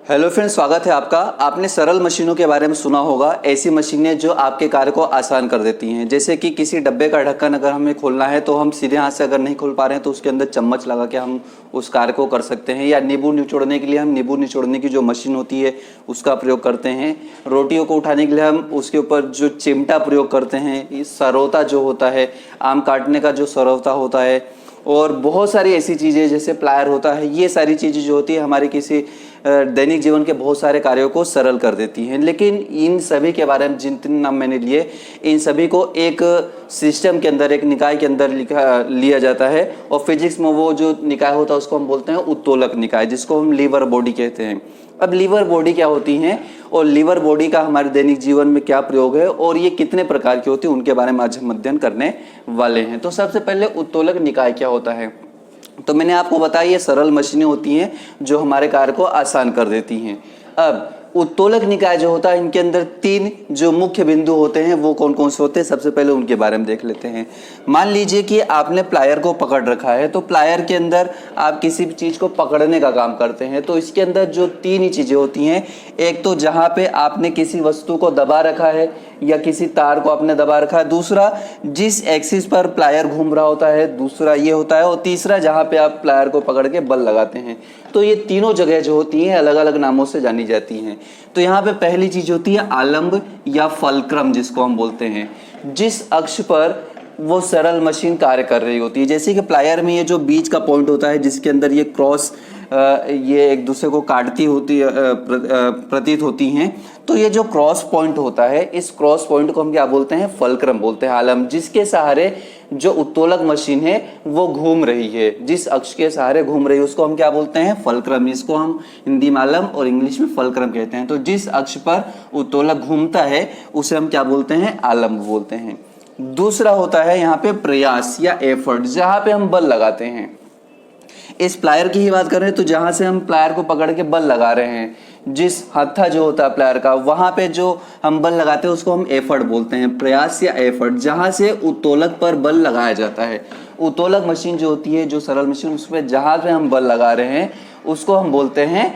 Hello friends, स्वागत है आपका। आपने सरल मशीनों के बारे में सुना होगा। ऐसी मशीनें जो आपके कार्य को आसान कर देती हैं। जैसे कि किसी डब्बे का ढक्कन अगर हमें खोलना है तो हम सीधे हाथ से अगर नहीं खोल पा रहे हैं तो उसके अंदर चम्मच लगा के हम उस कार्य को कर सकते हैं। या नींबू निचोड़ने के लिए हम नींबू निचोड़ने की जो मशीन होती है उसका प्रयोग करते हैं। रोटियों को उठाने के लिए हम उसके ऊपर जो चिमटा प्रयोग करते हैं। इस सरौता जो होता है, आम काटने का जो सरौता होता है, और बहुत सारी ऐसी चीज़ें जैसे प्लायर होता है। ये सारी चीज़ें जो होती है हमारी किसी दैनिक जीवन के बहुत सारे कार्यों को सरल कर देती हैं। लेकिन इन सभी के बारे में जितने नाम मैंने लिए, इन सभी को एक सिस्टम के अंदर, एक निकाय के अंदर लिया जाता है। और फिजिक्स में वो जो निकाय होता है उसको हम बोलते हैं उत्तोलक निकाय, जिसको हम लीवर बॉडी कहते हैं। अब लीवर बॉडी क्या होती हैं और लीवर बॉडी का हमारे दैनिक जीवन में क्या प्रयोग है और ये कितने प्रकार की होती है, उनके बारे में आज हम अध्ययन करने वाले हैं। तो सबसे पहले उत्तोलक निकाय क्या होता है। तो मैंने आपको बताया ये सरल मशीनें होती हैं जो हमारे कार्य को आसान कर देती हैं। अब उत्तोलक निकाय जो होता है, इनके अंदर तीन जो मुख्य बिंदु होते हैं वो कौन कौन से होते हैं, सबसे पहले उनके बारे में देख लेते हैं। मान लीजिए कि आपने प्लायर को पकड़ रखा है, तो प्लायर के अंदर आप किसी भी चीज़ को पकड़ने का काम करते हैं। तो इसके अंदर जो तीन ही चीज़ें होती हैं, एक तो जहाँ पे आपने किसी वस्तु को दबा रखा है या किसी तार को आपने दबा रखा है, दूसरा जिस एक्सिस पर प्लायर घूम रहा होता है, दूसरा ये होता है, और तीसरा जहाँ पे आप प्लायर को पकड़ के बल लगाते हैं। तो ये तीनों जगह जो होती हैं अलग अलग नामों से जानी जाती हैं। तो यहाँ पे पहली चीज होती है आलंब या फलक्रम, जिसको हम बोलते हैं। जिस अक्ष पर वो सरल मशीन कार्य कर रही होती है, जैसे कि प्लायर में ये जो बीच का पॉइंट होता है जिसके अंदर ये क्रॉस ये एक दूसरे को काटती होती प्रतीत होती हैं। तो ये जो क्रॉस पॉइंट होता है, इस क्रॉस पॉइंट को हम क्या बोलते हैं, फलक्रम बोलते हैं, आलम। जिसके सहारे जो उत्तोलक मशीन है वो घूम रही है, जिस अक्ष के सहारे घूम रही है उसको हम क्या बोलते हैं, फलक्रम। इसको हम हिंदी में आलम और इंग्लिश में फलक्रम कहते हैं। तो जिस अक्ष पर उत्तोलक घूमता है उसे हम क्या बोलते हैं, आलम्ब बोलते हैं। दूसरा होता है यहाँ पे प्रयास या एफर्ट, जहां पे हम बल लगाते हैं। इस प्लायर की ही बात कर रहे हैं तो जहां से हम प्लायर को पकड़ के बल लगा रहे हैं, जिस हत्था जो होता है प्लायर का, वहां पे जो हम बल लगाते हैं उसको हम एफर्ट बोलते हैं। प्रयास या एफर्ट, जहां से उत्तोलक पर बल लगाया जाता है। उत्तोलक मशीन जो होती है, जो सरल मशीन, उसमें जहां पे हम बल लगा रहे हैं उसको हम बोलते हैं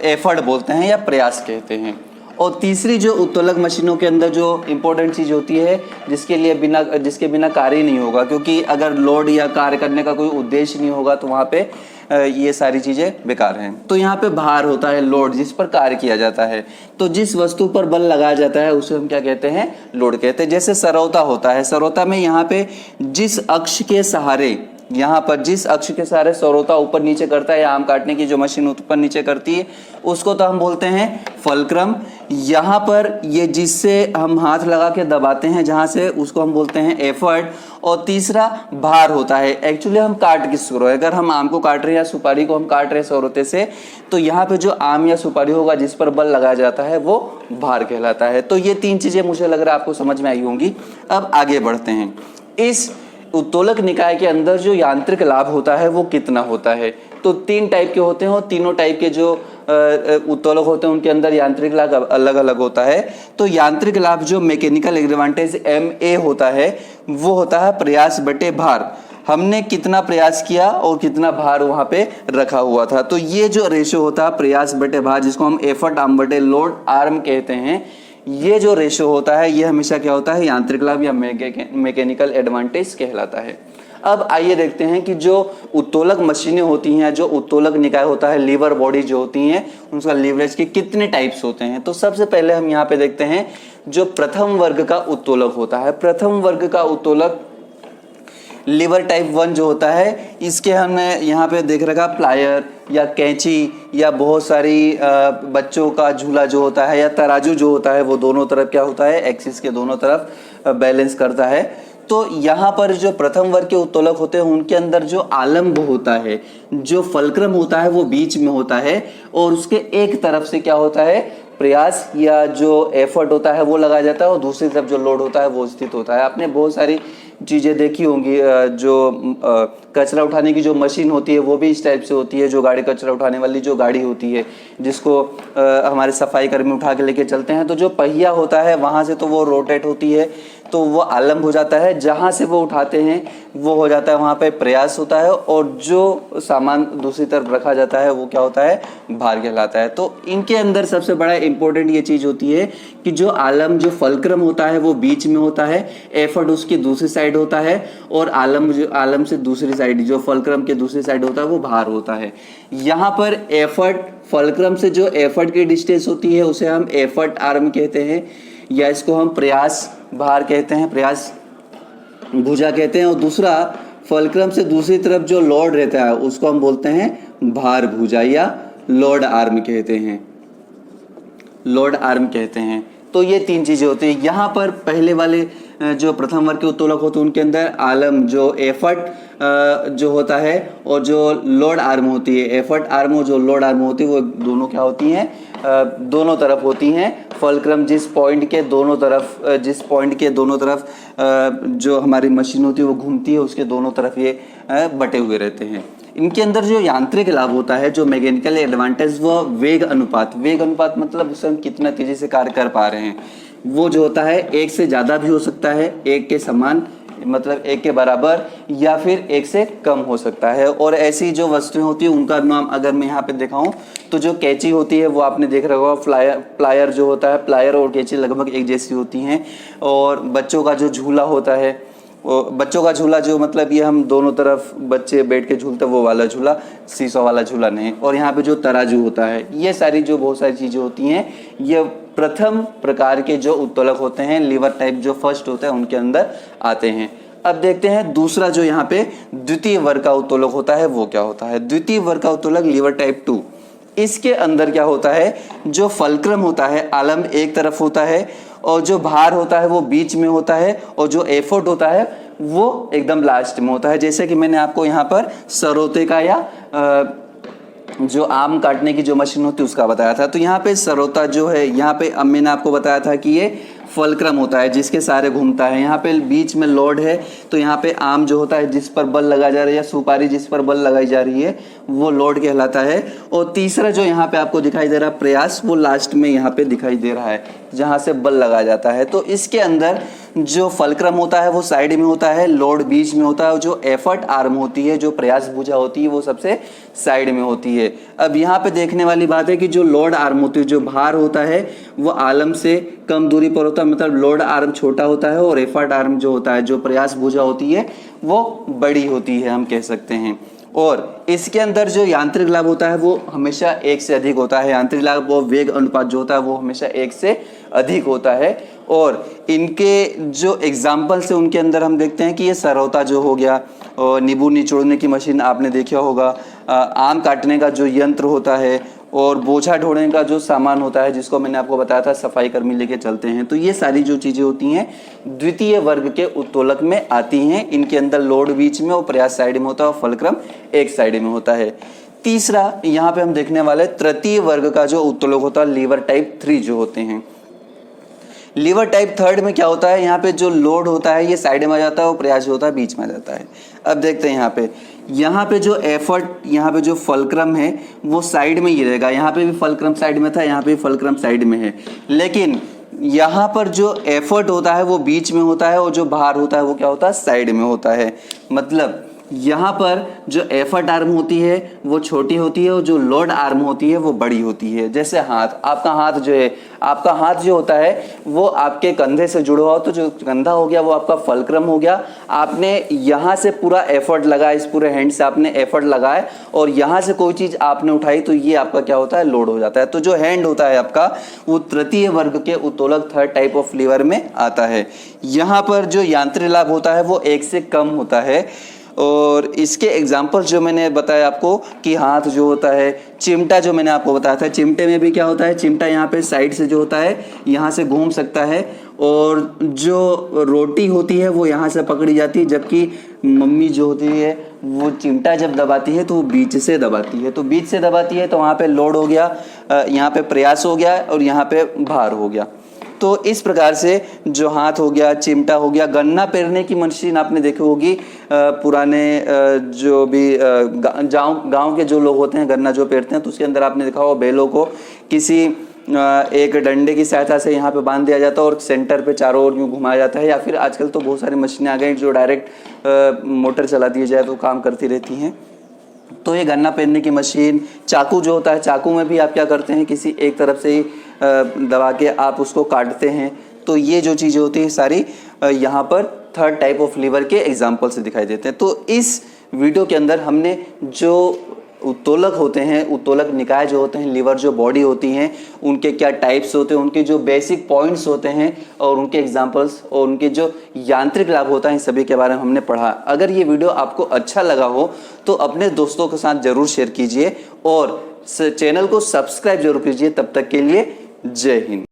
एफर्ट बोलते हैं या प्रयास कहते हैं। और तीसरी जो उत्तोलक मशीनों के अंदर जो इंपॉर्टेंट चीज़ होती है, जिसके बिना कार्य नहीं होगा, क्योंकि अगर लोड या कार्य करने का कोई उद्देश्य नहीं होगा तो वहाँ पे ये सारी चीज़ें बेकार हैं। तो यहाँ पे भार होता है, लोड, जिस पर कार्य किया जाता है। तो जिस वस्तु पर बल लगाया जाता है उसे हम क्या कहते हैं, लोड कहते हैं। जैसे सरौता होता है, सरौता में यहाँ पे जिस अक्ष के सहारे, यहाँ पर जिस अक्ष के सहारे सरौता ऊपर नीचे करता है, या आम काटने की जो मशीन ऊपर नीचे करती है उसको तो हम बोलते हैं फलक्रम। यहाँ पर ये जिससे हम हाथ लगा के दबाते हैं जहाँ से, उसको हम बोलते हैं एफर्ट। और तीसरा भार होता है। एक्चुअली हम काट किसको रहे हैं, अगर हम आम को काट रहे हैं या सुपारी को हम काट रहे हैं सरौते से, तो यहाँ पे जो आम या सुपारी होगा जिस पर बल लगाया जाता है वो भार कहलाता है। तो ये तीन चीजें मुझे लग रहा है आपको समझ में आई होंगी। अब आगे बढ़ते हैं। इस उत्तोलक निकाय के अंदर जो यांत्रिक लाभ होता है वो कितना होता है। तो तीन टाइप के होते हैं और तीनों टाइप के जो उत्तोलक होते हैं उनके अंदर यांत्रिक लाभ अलग अलग होता है। तो यांत्रिक लाभ जो मैकेनिकल एडवांटेज MA होता है वो होता है प्रयास बटे भार। हमने कितना प्रयास किया और कितना भार वहां पे रखा हुआ था। तो ये जो रेशो होता है प्रयास बटे भार, जिसको हम एफर्ट आर्म बटे लोड आर्म कहते हैं, ये जो रेशो होता है ये हमेशा क्या होता है, यांत्रिक लाभ या मैकेनिकल एडवांटेज कहलाता है। अब आइए देखते हैं कि जो उत्तोलक मशीनें होती हैं, जो उत्तोलक निकाय होता है, लीवर बॉडी जो होती हैं, उनका लीवरेज के कितने टाइप्स होते हैं। तो सबसे पहले हम यहाँ पे देखते हैं जो प्रथम वर्ग का उत्तोलक होता है। प्रथम वर्ग का उत्तोलक लीवर टाइप 1 जो होता है, इसके हमने यहाँ पे देख रखा प्लायर या कैंची या बहुत सारी बच्चों का झूला जो होता है या तराजू जो होता है वो दोनों तरफ क्या होता है, एक्सिस के दोनों तरफ बैलेंस करता है। तो यहाँ पर जो प्रथम वर्ग के उत्तोलक होते हैं उनके अंदर जो आलम्ब होता है, जो फलक्रम होता है वो बीच में होता है, और उसके एक तरफ से क्या होता है, प्रयास या जो एफर्ट होता है वो लगाया जाता है, और दूसरी तरफ जो लोड होता है वो स्थित होता है। आपने बहुत सारी चीज़ें देखी होंगी, जो कचरा उठाने की जो मशीन होती है वो भी इस टाइप से होती है, जो गाड़ी कचरा उठाने वाली जो गाड़ी होती है जिसको हमारे सफाई कर्मी उठा के लेके चलते हैं। तो जो पहिया होता है वहाँ से तो वो रोटेट होती है, तो वो आलम्ब हो जाता है, जहाँ से वो उठाते हैं वो हो जाता है वहाँ पे प्रयास होता है, और जो सामान दूसरी तरफ रखा जाता है वो क्या होता है, भार कहलाता है। तो इनके अंदर सबसे बड़ा इंपॉर्टेंट ये चीज़ होती है कि जो आलम जो फलक्रम होता है वो बीच में होता है, एफर्ट उसकी दूसरी साइड होता है, और आलम जो आलम से दूसरी साइड जो फलक्रम के दूसरी साइड होता है वो भार होता है। यहाँ पर एफर्ट फलक्रम से जो एफर्ट की डिस्टेंस होती है उसे हम एफर्ट आर्म कहते हैं, या इसको हम प्रयास भार कहते हैं, प्रयास भुजा कहते हैं। और दूसरा फलक्रम से दूसरी तरफ जो लोड रहता है उसको हम बोलते हैं भार भुजा या लोड आर्म कहते हैं, लोड आर्म कहते हैं। तो ये तीन चीज़ें होती हैं। यहाँ पर पहले वाले जो प्रथम वर्ग के उत्तोलक होते हैं उनके अंदर आलम जो एफर्ट जो होता है और जो लोड आर्म होती है, एफर्ट आर्म और जो लोड आर्म होती है वो दोनों क्या होती हैं, दोनों तरफ होती हैं। फलक्रम जिस पॉइंट के दोनों तरफ जो हमारी मशीन होती है वो घूमती है उसके दोनों तरफ ये बटे हुए रहते हैं। इनके अंदर जो यांत्रिक लाभ होता है, जो मैकेनिकल एडवांटेज, वो वेग अनुपात मतलब उससे हम कितना तेजी से कार्य कर पा रहे हैं, वो जो होता है एक से ज़्यादा भी हो सकता है, एक के समान मतलब एक के बराबर, या फिर एक से कम हो सकता है। और ऐसी जो वस्तुएं होती है उनका नाम अगर मैं यहाँ पे दिखाऊं तो जो कैंची होती है वो आपने देख रखा होगा, प्लायर जो होता है, प्लायर और कैंची लगभग एक जैसी होती हैं। और बच्चों का जो झूला होता है, बच्चों का झूला जो मतलब ये हम दोनों तरफ बच्चे बैठ के झूलते हैं वो वाला झूला, सीसो वाला झूला नहीं। और यहाँ पे जो तराजू होता है, ये सारी जो बहुत सारी चीज़ें होती हैं ये प्रथम प्रकार के जो उत्तोलक होते हैं, लीवर टाइप जो फर्स्ट होता है उनके अंदर आते हैं। अब देखते हैं दूसरा जो यहाँ पे द्वितीय वर्ग का उत्तोलक होता है वो क्या होता है। द्वितीय वर्ग का उत्तोलक लीवर टाइप 2, इसके अंदर क्या होता है, जो फलक्रम होता है आलम एक तरफ होता है, और जो भार होता है वो बीच में होता है, और जो एफर्ट होता है वो एकदम लास्ट में होता है। जैसे कि मैंने आपको यहाँ पर सरोते का या जो आम काटने की जो मशीन होती है उसका बताया था। तो यहाँ पे सरोता जो है, यहाँ पे अब मैंने आपको बताया था कि ये फलक्रम होता है जिसके सहारे घूमता है। यहाँ पे बीच में लोड है, तो यहाँ पे आम जो होता है जिस पर बल लगाया जा रहा है, या सुपारी जिस पर बल लगाई जा रही है वो लोड कहलाता है। और तीसरा जो यहाँ पे आपको दिखाई दे रहा है प्रयास, वो लास्ट में यहाँ पे दिखाई दे रहा है जहाँ से बल लगाया जाता है। तो इसके अंदर जो फलक्रम होता है वो साइड में होता है, लोड बीच में होता है, और जो एफर्ट आर्म होती है, जो प्रयास भुजा होती है, वो सबसे साइड में होती है। अब यहाँ पे देखने वाली बात है कि जो लोड आर्म होती है, जो भार होता है वो आलम से कम दूरी पर होता है, मतलब लोड आर्म छोटा होता है, और एफर्ट आर्म जो होता है, जो प्रयास भुजा होती है, वो बड़ी होती है हम कह सकते हैं। और इसके अंदर जो यांत्रिक लाभ होता है वो हमेशा एक से अधिक होता है। यांत्रिक लाभ वो वेग अनुपात जो होता है वो हमेशा एक से अधिक होता है। और इनके जो एग्जाम्पल्स है उनके अंदर हम देखते हैं कि ये सरौता जो हो गया, और नींबू निचोड़ने की मशीन आपने देखा होगा, आम काटने का जो यंत्र होता है, और बोझा ढोने का जो सामान होता है जिसको मैंने आपको बताया था सफाई कर्मी लेके चलते हैं। तो ये सारी जो चीज़ें होती हैं द्वितीय वर्ग के उत्तोलक में आती हैं। इनके अंदर लोड बीच में और प्रयास साइड में होता है, और फलक्रम एक साइड में होता है। तीसरा यहाँ पे हम देखने वाले तृतीय वर्ग का जो उत्तोलक होता है, लीवर टाइप 3 जो होते हैं। लीवर टाइप 3 में क्या होता है, यहाँ पे जो लोड होता है ये साइड में आ जाता है, और प्रयास जो होता है बीच में आ जाता है। अब देखते हैं यहाँ पे जो एफर्ट, यहाँ पे जो फलक्रम है वो साइड में ही रहेगा। यहाँ पे भी फलक्रम साइड में था, यहाँ पे भी फलक्रम साइड में है, लेकिन यहाँ पर जो एफर्ट होता है वो बीच में होता है, और जो भार होता है वो क्या होता है, साइड में होता है। मतलब यहाँ पर जो एफर्ट आर्म होती है वो छोटी होती है, और जो लोड आर्म होती है वो बड़ी होती है। जैसे हाथ, आपका हाथ जो है, आपका हाथ जो होता है वो आपके कंधे से जुड़ा हुआ, तो जो कंधा हो गया वो आपका फलक्रम हो गया। आपने यहाँ से पूरा एफर्ट लगाया, इस पूरे हैंड से आपने एफर्ट लगाया, और यहाँ से कोई चीज़ आपने उठाई तो ये आपका क्या होता है, लोड हो जाता है। तो जो हैंड होता है आपका वो तृतीय वर्ग के उत्तोलक 3rd टाइप ऑफ लीवर में आता है। यहाँ पर जो यांत्रिक लाभ होता है वो एक से कम होता है। और इसके एग्जाम्पल जो मैंने बताया आपको कि हाथ जो होता है, चिमटा जो मैंने आपको बताया था, चिमटे में भी क्या होता है, चिमटा यहाँ पे साइड से जो होता है यहाँ से घूम सकता है, और जो रोटी होती है वो यहाँ से पकड़ी जाती है, जबकि मम्मी जो होती है वो चिमटा जब दबाती है तो वो बीच से दबाती है। तो बीच से दबाती है तो वहाँ पे लोड हो गया, यहाँ पे प्रयास हो गया, और यहाँ पे भार हो गया। तो इस प्रकार से जो हाथ हो गया, चिमटा हो गया, गन्ना पेरने की मशीन आपने देखी होगी पुराने जो भी गांव के जो लोग होते हैं गन्ना जो पेरते हैं, तो उसके अंदर आपने देखा होगा बैलों को किसी एक डंडे की सहायता से यहाँ पे बांध दिया जाता है और सेंटर पे चारों ओर यूँ घुमाया जाता है, या फिर आजकल तो बहुत सारी मशीनें आ गई जो डायरेक्ट मोटर चला दी जाए तो काम करती रहती हैं। तो ये गन्ना पेरने की मशीन, चाकू जो होता है, चाकू में भी आप क्या करते हैं, किसी एक तरफ से ही दबा के आप उसको काटते हैं। तो ये जो चीज़ें होती हैं सारी यहाँ पर थर्ड टाइप ऑफ लीवर के एग्जाम्पल से दिखाई देते हैं। तो इस वीडियो के अंदर हमने जो उत्तोलक होते हैं, उत्तोलक निकाय जो होते हैं, लीवर जो बॉडी होती हैं, उनके क्या टाइप्स होते हैं, उनके जो बेसिक पॉइंट्स होते हैं और उनके एग्जांपल्स और उनके जो यांत्रिक लाभ होता है, इन सभी के बारे में हमने पढ़ा। अगर ये वीडियो आपको अच्छा लगा हो तो अपने दोस्तों के साथ जरूर शेयर कीजिए और चैनल को सब्सक्राइब जरूर कीजिए। तब तक के लिए जय हिंद।